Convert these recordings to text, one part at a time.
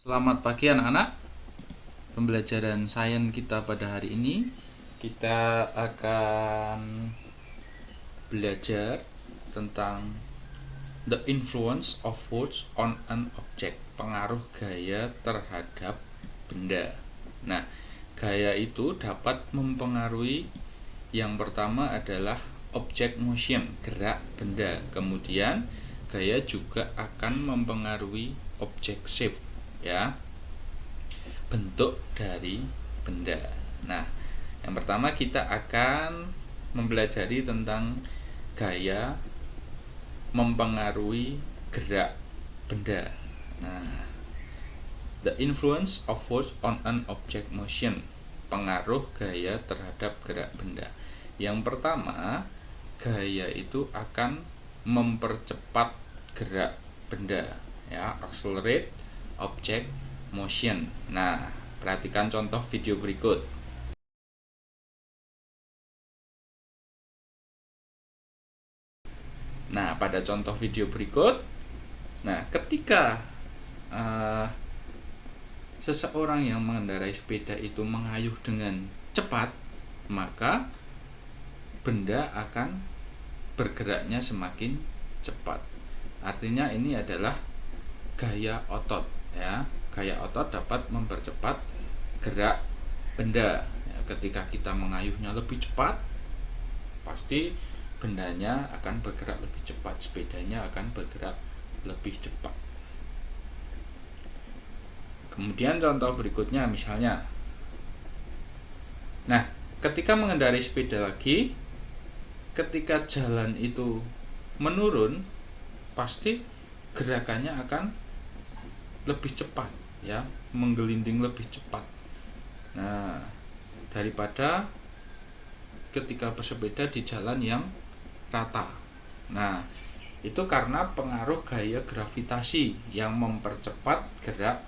Selamat pagi anak-anak. Pembelajaran sains kita pada hari ini kita akan belajar tentang the influence of force on an object, pengaruh gaya terhadap benda. Nah, gaya itu dapat mempengaruhi, yang pertama adalah object motion, gerak benda. Kemudian gaya juga akan mempengaruhi object shape, ya, bentuk dari benda. Nah, yang pertama kita akan mempelajari tentang gaya mempengaruhi gerak benda. Nah, the influence of force on an object motion, pengaruh gaya terhadap gerak benda. Yang pertama, gaya itu akan mempercepat gerak benda, ya, accelerate object motion. Nah, perhatikan contoh video berikut. Nah, pada contoh video berikut, nah, ketika seseorang yang mengendarai sepeda itu mengayuh dengan cepat, maka benda akan bergeraknya semakin cepat. Artinya ini adalah gaya otot, ya. Gaya otot dapat mempercepat gerak benda. Ya, ketika kita mengayuhnya lebih cepat, pasti bendanya akan bergerak lebih cepat, sepedanya akan bergerak lebih cepat. Kemudian contoh berikutnya misalnya, nah, ketika mengendarai sepeda lagi, ketika jalan itu menurun, pasti gerakannya akan lebih cepat, ya, menggelinding lebih cepat. Nah, daripada ketika bersepeda di jalan yang rata. Nah, itu karena pengaruh gaya gravitasi yang mempercepat gerak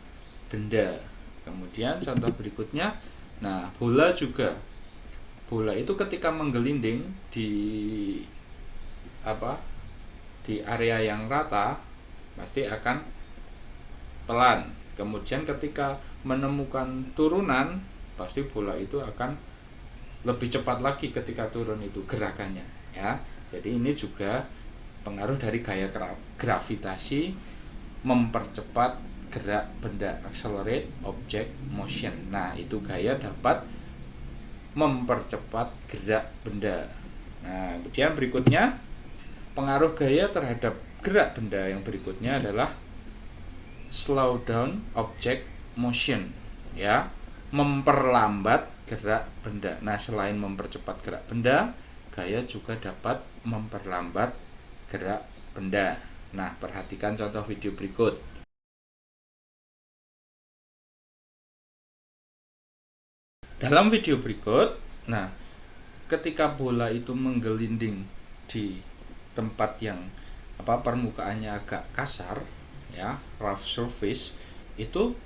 benda. Kemudian contoh berikutnya, nah, bola juga. Bola itu ketika menggelinding di di area yang rata, pasti akan pelan. Kemudian ketika menemukan turunan, pasti bola itu akan lebih cepat lagi ketika turun itu gerakannya, ya. Jadi ini juga pengaruh dari gaya gravitasi mempercepat gerak benda, accelerate object motion. Nah, itu gaya dapat mempercepat gerak benda. Nah, kemudian berikutnya, pengaruh gaya terhadap gerak benda yang berikutnya adalah slow down object motion, ya, memperlambat gerak benda. Nah, selain mempercepat gerak benda, gaya juga dapat memperlambat gerak benda. Nah, perhatikan contoh video berikut. Dalam video berikut, nah, ketika bola itu menggelinding di tempat yang permukaannya agak kasar, ya, rough surface, itu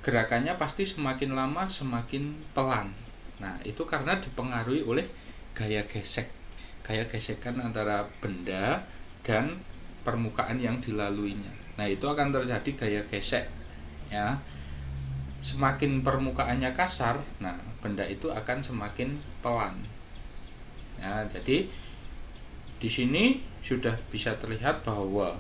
gerakannya pasti semakin lama semakin pelan. Nah, itu karena dipengaruhi oleh gaya gesek, gaya gesekan antara benda dan permukaan yang dilaluinya. Nah, itu akan terjadi gaya gesek, ya. Semakin permukaannya kasar, nah, benda itu akan semakin pelan. Ya, jadi di sini sudah bisa terlihat bahwa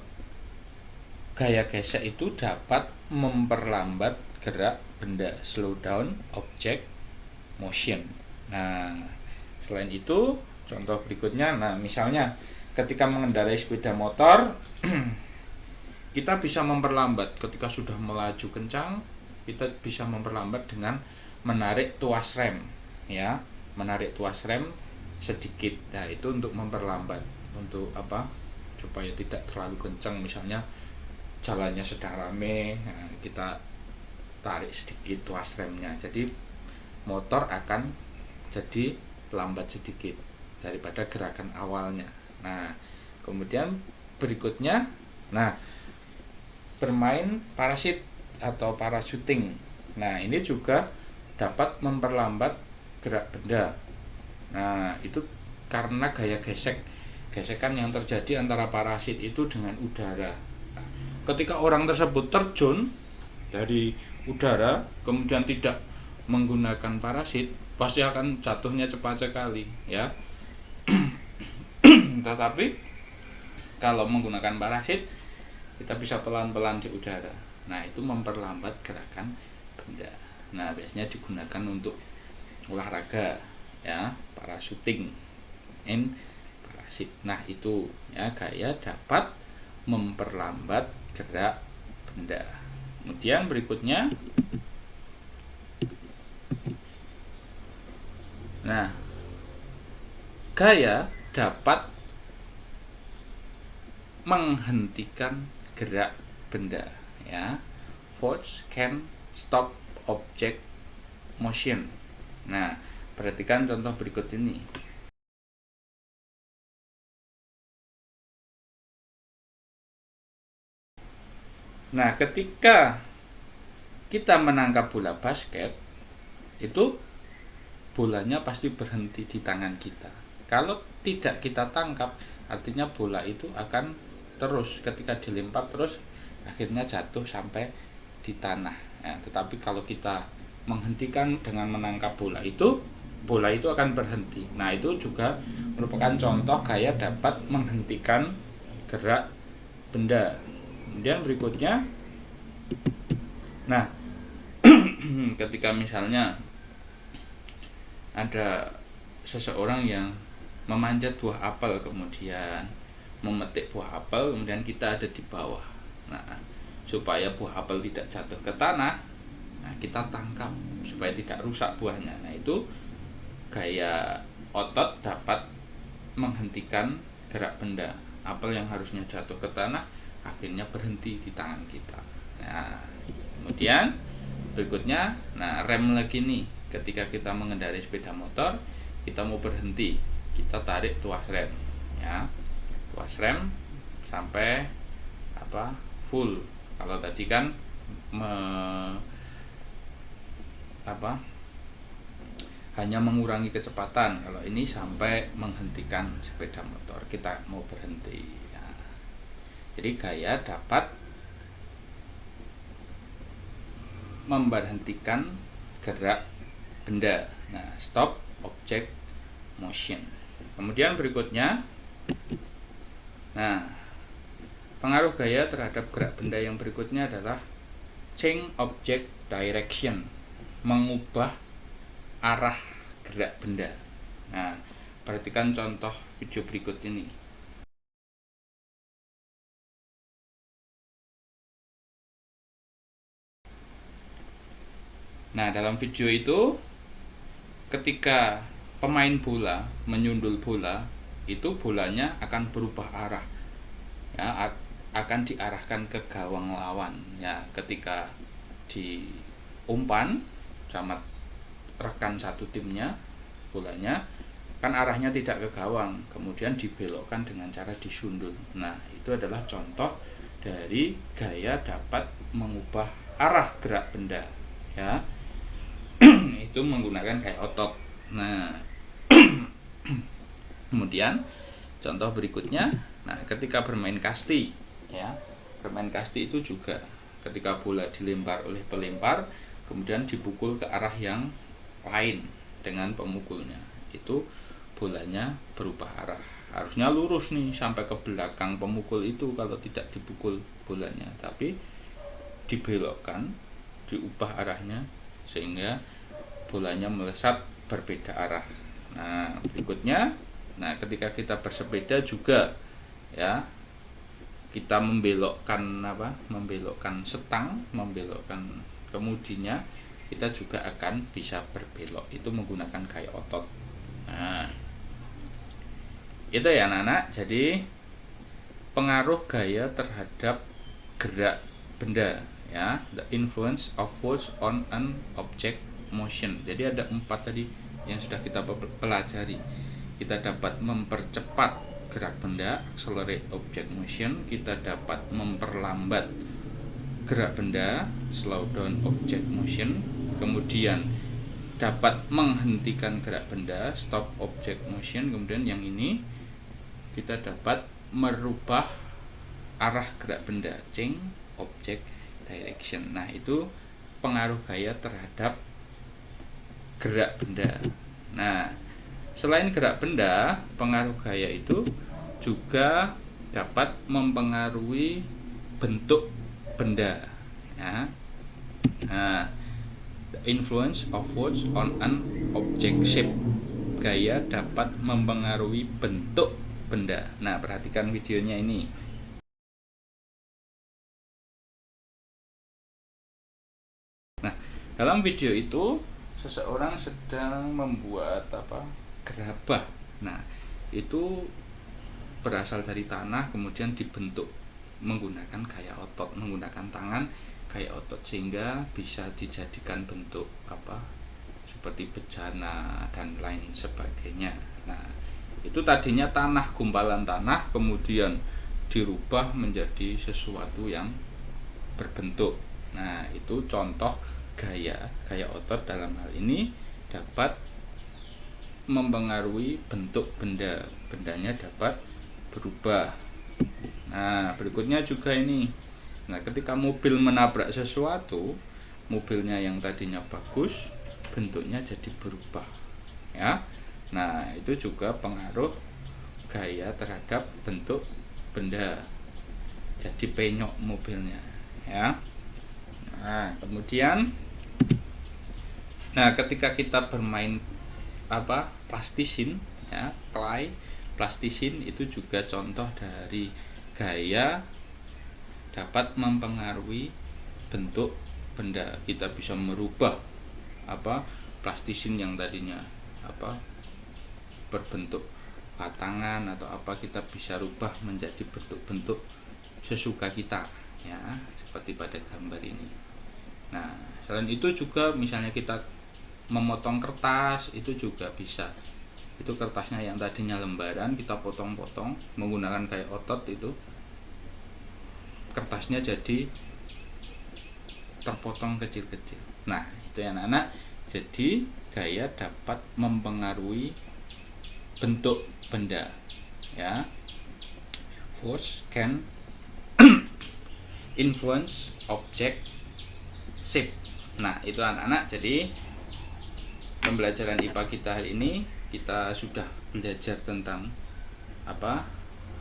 gaya gesek itu dapat memperlambat gerak benda, slow down object motion. Nah, selain itu, contoh berikutnya, nah, misalnya ketika mengendarai sepeda motor, kita bisa memperlambat. Ketika sudah melaju kencang, kita bisa memperlambat dengan menarik tuas rem, ya, menarik tuas rem sedikit. Nah, itu untuk memperlambat, untuk supaya tidak terlalu kencang. Misalnya jalannya sedang rame, nah, kita tarik sedikit tuas remnya, jadi motor akan jadi lambat sedikit daripada gerakan awalnya. Nah, kemudian berikutnya, nah, bermain parasit atau parachuting. Nah, ini juga dapat memperlambat gerak benda. Nah, itu karena gaya gesekan yang terjadi antara parasit itu dengan udara. Ketika orang tersebut terjun, dari udara kemudian tidak menggunakan parasit, pasti akan jatuhnya cepat sekali ya. Tetapi kalau menggunakan parasit, kita bisa pelan-pelan di udara. Nah, itu memperlambat gerakan benda. Nah, biasanya digunakan untuk olahraga ya, parachuting and parasit. Nah, itu ya, gaya dapat memperlambat gerak benda. Kemudian berikutnya, nah, gaya dapat menghentikan gerak benda ya. Force can stop object motion. Nah, perhatikan contoh berikut ini. Nah, ketika kita menangkap bola basket, itu bolanya pasti berhenti di tangan kita. Kalau tidak kita tangkap, artinya bola itu akan terus ketika dilempar terus akhirnya jatuh sampai di tanah. Nah, tetapi kalau kita menghentikan dengan menangkap bola itu akan berhenti. Nah, itu juga merupakan contoh gaya dapat menghentikan gerak benda. Kemudian berikutnya, nah, ketika misalnya ada seseorang yang memanjat buah apel kemudian memetik buah apel, kemudian kita ada di bawah. Nah, supaya buah apel tidak jatuh ke tanah, nah, kita tangkap supaya tidak rusak buahnya. Nah, itu gaya otot dapat menghentikan gerak benda. Apel yang harusnya jatuh ke tanah akhirnya berhenti di tangan kita. Nah, kemudian berikutnya, nah, rem lagi nih. Ketika kita mengendarai sepeda motor, kita mau berhenti, kita tarik tuas rem ya. Tuas rem sampai full. Kalau tadi kan hanya mengurangi kecepatan, kalau ini sampai menghentikan sepeda motor, kita mau berhenti ya. Jadi gaya dapat memberhentikan gerak benda. Nah, stop object motion. Kemudian berikutnya, nah, pengaruh gaya terhadap gerak benda yang berikutnya adalah change object direction, mengubah arah gerak benda. Nah, perhatikan contoh video berikut ini. Nah, dalam video itu ketika pemain bola menyundul bola, itu bolanya akan berubah arah ya, akan diarahkan ke gawang lawan ya. Ketika diumpan sama rekan satu timnya, bolanya kan arahnya tidak ke gawang, kemudian dibelokkan dengan cara disundul. Nah, itu adalah contoh dari gaya dapat mengubah arah gerak benda ya. Itu menggunakan gaya otot. Nah, kemudian contoh berikutnya, nah, ketika bermain kasti ya, bermain kasti itu juga ketika bola dilempar oleh pelempar kemudian dipukul ke arah yang lain dengan pemukulnya, itu bolanya berubah arah. Harusnya lurus nih sampai ke belakang pemukul itu kalau tidak dipukul bolanya, tapi dibelokkan, diubah arahnya sehingga bolanya melesat berbeda arah. Nah, berikutnya, nah, ketika kita bersepeda juga ya, kita membelokkan membelokkan setang, membelokkan kemudinya, kita juga akan bisa berbelok, itu menggunakan gaya otot. Nah, itu ya anak-anak. Jadi pengaruh gaya terhadap gerak benda ya, the influence of force on an object motion. Jadi ada 4 tadi yang sudah kita pelajari. Kita dapat mempercepat gerak benda, accelerate object motion. Kita dapat memperlambat gerak benda, slow down object motion. Kemudian dapat menghentikan gerak benda, stop object motion. Kemudian yang ini kita dapat merubah arah gerak benda, change object direction. Nah, itu pengaruh gaya terhadap gerak benda. Nah, selain gerak benda, pengaruh gaya itu juga dapat mempengaruhi bentuk benda, ya. Nah, the influence of words on an object shape. Gaya dapat mempengaruhi bentuk benda. Nah, perhatikan videonya ini. Nah, dalam video itu seseorang sedang membuat gerabah. Nah, itu berasal dari tanah kemudian dibentuk menggunakan gaya otot, menggunakan tangan gaya otot, sehingga bisa dijadikan bentuk seperti bejana dan lain sebagainya. Nah, itu tadinya tanah, gumpalan tanah, kemudian dirubah menjadi sesuatu yang berbentuk. Nah, itu contoh gaya otot dalam hal ini dapat mempengaruhi bentuk benda. Bendanya dapat berubah. Nah, berikutnya juga ini. Nah, ketika mobil menabrak sesuatu, mobilnya yang tadinya bagus, bentuknya jadi berubah. Ya. Nah, itu juga pengaruh gaya terhadap bentuk benda. Jadi penyok mobilnya, ya. Nah, kemudian ketika kita bermain plastisin, ya, clay, plastisin itu juga contoh dari gaya dapat mempengaruhi bentuk benda. Kita bisa merubah plastisin yang tadinya berbentuk patangan atau kita bisa rubah menjadi bentuk-bentuk sesuka kita, ya, seperti pada gambar ini. Nah, selain itu juga misalnya kita memotong kertas, itu juga bisa. Itu kertasnya yang tadinya lembaran kita potong-potong menggunakan gaya otot, itu kertasnya jadi terpotong kecil-kecil. Nah, itu ya anak-anak. Jadi gaya dapat mempengaruhi bentuk benda, ya. Force can influence object shape. Nah, itu anak-anak. Jadi pembelajaran IPA kita hari ini kita sudah belajar tentang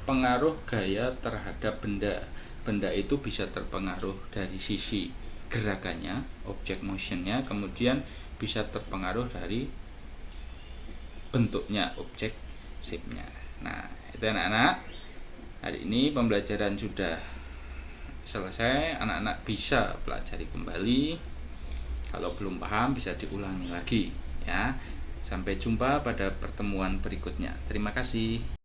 pengaruh gaya terhadap benda. Benda itu bisa terpengaruh dari sisi gerakannya, object motionnya, kemudian bisa terpengaruh dari bentuknya, object shape-nya. Nah, itu anak-anak. Hari ini pembelajaran sudah selesai. Anak-anak bisa pelajari kembali. Kalau belum paham bisa diulangi lagi, ya. Sampai jumpa pada pertemuan berikutnya. Terima kasih.